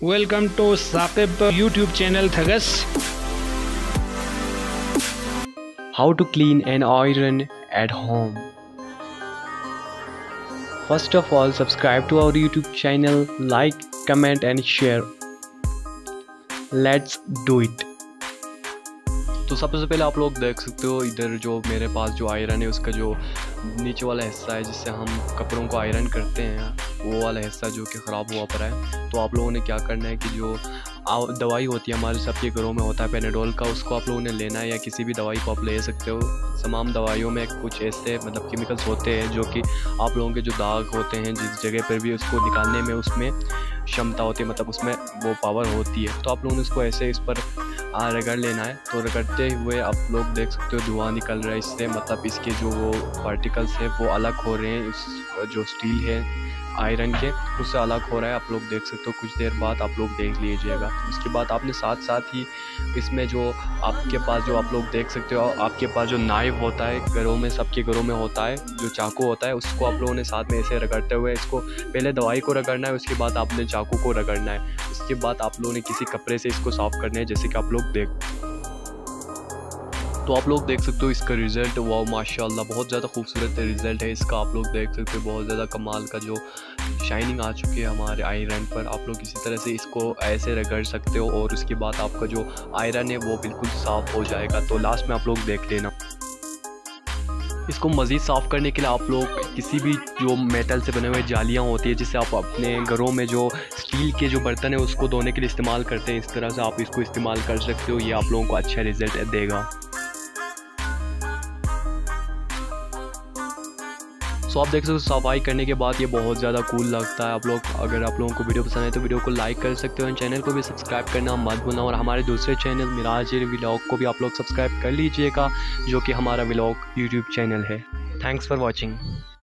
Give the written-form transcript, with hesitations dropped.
Welcome to Saqib YouTube channel Thagas. How to clean an iron at home. First of all, subscribe to our YouTube channel, like, comment and share. Let's do it. तो सबसे पहले आप लोग देख सकते हो इधर जो मेरे पास जो आयरन है उसका जो नीचे वाला हिस्सा है जिससे हम कपड़ों को आयरन करते हैं वो वाला हिस्सा जो कि ख़राब हुआ पड़ा है। तो आप लोगों ने क्या करना है कि जो दवाई होती है हमारे सबके घरों में होता है पेनाडोल का, उसको आप लोगों ने लेना है या किसी भी दवाई को आप ले सकते हो। तमाम दवाइयों में कुछ ऐसे मतलब केमिकल्स होते हैं जो कि आप लोगों के जो दाग होते हैं जिस जगह पर भी उसको निकालने में उसमें क्षमता होती है, मतलब उसमें वो पावर होती है। तो आप लोगों ने उसको ऐसे इस पर रगड़ लेना है। तो रगड़ते हुए आप लोग देख सकते हो धुआं निकल रहा है इससे, मतलब इसके जो वो पार्टिकल्स है वो अलग हो रहे हैं। इस जो स्टील है आयरन के उससे अलग हो रहा है, आप लोग देख सकते हो। कुछ देर बाद आप लोग देख लीजिएगा। उसके बाद आपने साथ साथ ही इसमें जो आपके पास जो आप लोग देख सकते हो आपके पास जो नाइफ होता है घरों में, सबके घरों में होता है, जो चाकू होता है उसको आप लोगों ने साथ में ऐसे रगड़ते हुए इसको पहले दवाई को रगड़ना है, उसके बाद आपने चाकू को रगड़ना है। उसके बाद आप लोगों ने किसी कपड़े से इसको साफ़ करना है जैसे कि आप लोग तो आप लोग देख सकते हो इसका रिज़ल्ट। वाह माशाल्लाह, बहुत ज़्यादा खूबसूरत रिज़ल्ट है इसका। आप लोग देख सकते हो बहुत ज़्यादा कमाल का जो शाइनिंग आ चुकी है हमारे आयरन पर। आप लोग इसी तरह से इसको ऐसे रगड़ सकते हो और उसके बाद आपका जो आयरन है वो बिल्कुल साफ़ हो जाएगा। तो लास्ट में आप लोग देख लेना। इसको मज़ीद साफ़ करने के लिए आप लोग किसी भी जो मेटल से बने हुए जालियाँ होती है जिससे आप अपने घरों में जो स्टील के जो बर्तन है उसको धोने के लिए इस्तेमाल करते हैं, इस तरह से आप इसको इस्तेमाल कर सकते हो। ये आप लोगों को अच्छा रिज़ल्ट देगा। तो आप देख सकते हो सफाई करने के बाद ये बहुत ज़्यादा कूल लगता है। आप लोग अगर आप लोगों को वीडियो पसंद है तो वीडियो को लाइक कर सकते हो, चैनल को भी सब्सक्राइब करना मत भूलना। और हमारे दूसरे चैनल मिराज व्लॉग को भी आप लोग सब्सक्राइब कर लीजिएगा जो कि हमारा व्लॉग यूट्यूब चैनल है। Thanks for watching.